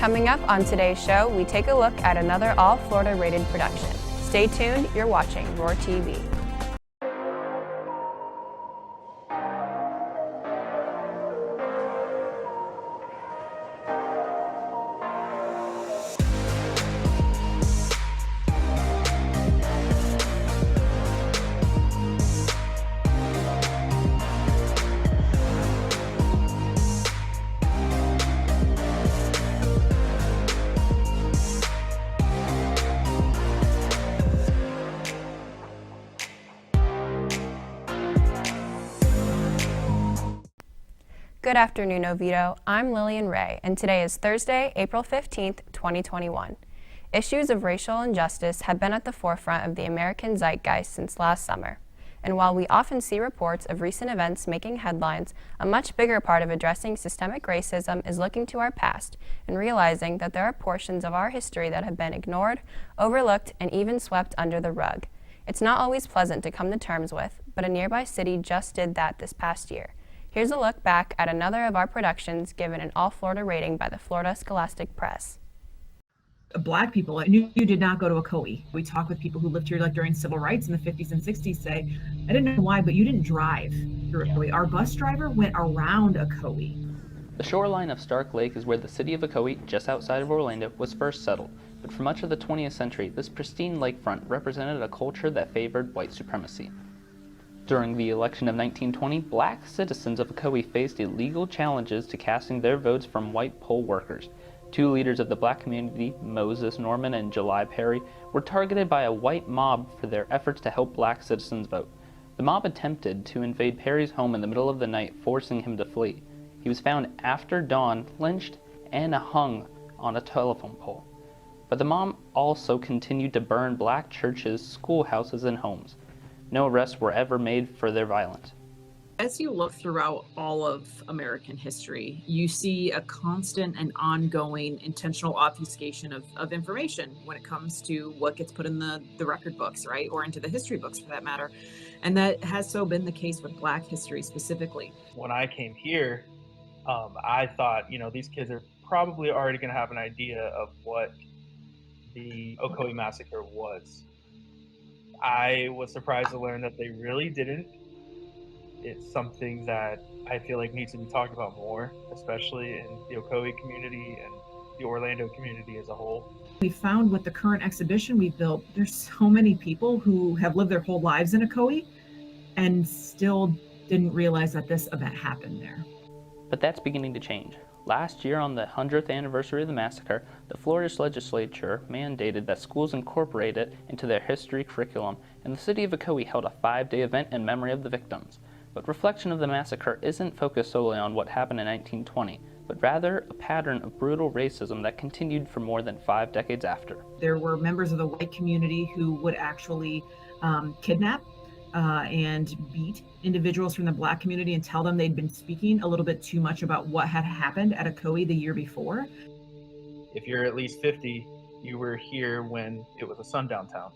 Coming up on today's show, we take a look at another all-Florida rated production. Stay tuned, you're watching ROR TV. Good afternoon, Oviedo. I'm Lillian Ray, and today is Thursday, April 15th, 2021. Issues of racial injustice have been at the forefront of the American zeitgeist since last summer. And while we often see reports of recent events making headlines, a much bigger part of addressing systemic racism is looking to our past and realizing that there are portions of our history that have been ignored, overlooked, and even swept under the rug. It's not always pleasant to come to terms with, but a nearby city just did that this past year. Here's a look back at another of our productions given an all-Florida rating by the Florida Scholastic Press. Black people, I knew you did not go to a COE. We talk with people who lived here like during civil rights in the 50s and 60s say, I didn't know why, but you didn't drive through a COE. Our bus driver went around a COE. The shoreline of Stark Lake is where the city of Ocoee, just outside of Orlando, was first settled. But for much of the 20th century, this pristine lakefront represented a culture that favored white supremacy. During the election of 1920, black citizens of Ocoee faced illegal challenges to casting their votes from white poll workers. Two leaders of the black community, Moses Norman and July Perry, were targeted by a white mob for their efforts to help black citizens vote. The mob attempted to invade Perry's home in the middle of the night, forcing him to flee. He was found after dawn, lynched, and hung on a telephone pole. But the mob also continued to burn black churches, schoolhouses, and homes. No arrests were ever made for their violence. As you look throughout all of American history, you see a constant and ongoing intentional obfuscation of information when it comes to what gets put in the record books, right? Or into the history books for that matter. And that has so been the case with Black history specifically. When I came here, I thought, these kids are probably already going to have an idea of what the Ocoee Massacre was. I was surprised to learn that they really didn't. It's something that I feel like needs to be talked about more, especially in the Ocoee community and the Orlando community as a whole. We found with the current exhibition we built, there's so many people who have lived their whole lives in Ocoee and still didn't realize that this event happened there. But that's beginning to change. Last year, on the 100th anniversary of the massacre, the Florida legislature mandated that schools incorporate it into their history curriculum, and the city of Ocoee held a 5-day event in memory of the victims. But reflection of the massacre isn't focused solely on what happened in 1920, but rather a pattern of brutal racism that continued for more than 5 decades after. There were members of the white community who would actually kidnap and beat individuals from the Black community and tell them they'd been speaking a little bit too much about what had happened at Ocoee the year before. If you're at least 50, you were here when it was a sundown town.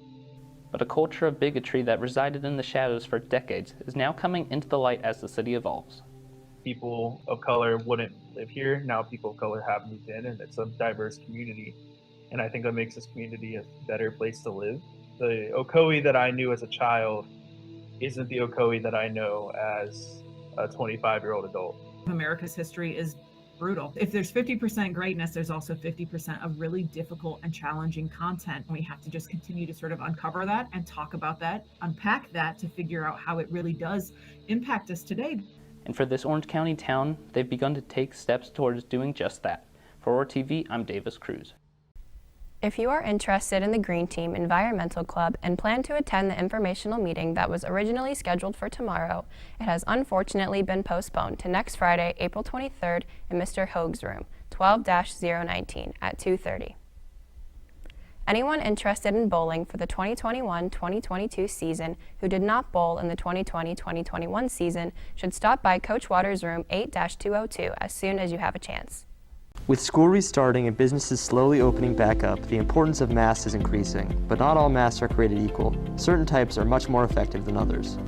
But a culture of bigotry that resided in the shadows for decades is now coming into the light as the city evolves. People of color wouldn't live here. Now people of color have moved in, and it's a diverse community. And I think that makes this community a better place to live. The Ocoee that I knew as a child isn't the Ocoee that I know as a 25-year-old adult. America's history is brutal. If there's 50% greatness, there's also 50% of really difficult and challenging content. We have to just continue to sort of uncover that and talk about that, unpack that to figure out how it really does impact us today. And for this Orange County town, they've begun to take steps towards doing just that. For ROR TV, I'm Davis Cruz. If you are interested in the Green Team Environmental Club and plan to attend the informational meeting that was originally scheduled for tomorrow, it has unfortunately been postponed to next Friday, April 23rd in Mr. Hoag's room, 12-019 at 2:30. Anyone interested in bowling for the 2021-2022 season who did not bowl in the 2020-2021 season should stop by Coach Waters' room 8-202 as soon as you have a chance. With school restarting and businesses slowly opening back up, the importance of masks is increasing, but not all masks are created equal. Certain types are much more effective than others.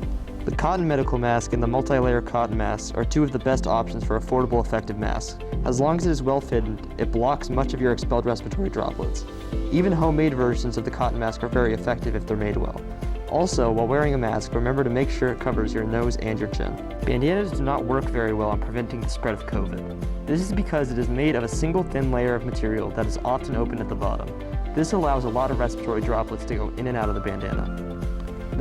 The cotton medical mask and the multi-layer cotton masks are two of the best options for affordable, effective masks. As long as it is well fitted, it blocks much of your expelled respiratory droplets. Even homemade versions of the cotton mask are very effective if they're made well. Also, while wearing a mask, remember to make sure it covers your nose and your chin. Bandanas do not work very well on preventing the spread of COVID. This is because it is made of a single thin layer of material that is often open at the bottom. This allows a lot of respiratory droplets to go in and out of the bandana.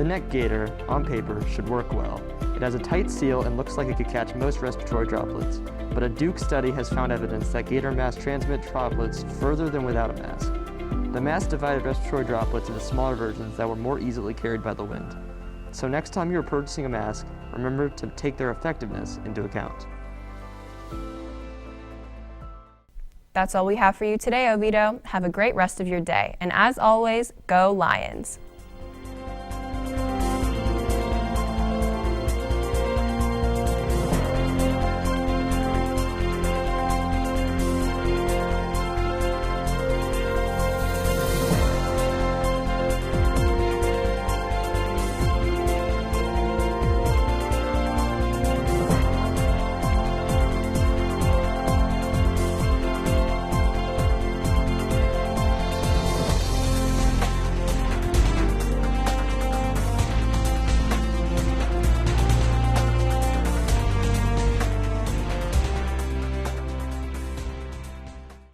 The neck gaiter, on paper, should work well. It has a tight seal and looks like it could catch most respiratory droplets, but a Duke study has found evidence that gaiter masks transmit droplets further than without a mask. The mask divided respiratory droplets into smaller versions that were more easily carried by the wind. So next time you're purchasing a mask, remember to take their effectiveness into account. That's all we have for you today, Oviedo. Have a great rest of your day. And as always, go Lions!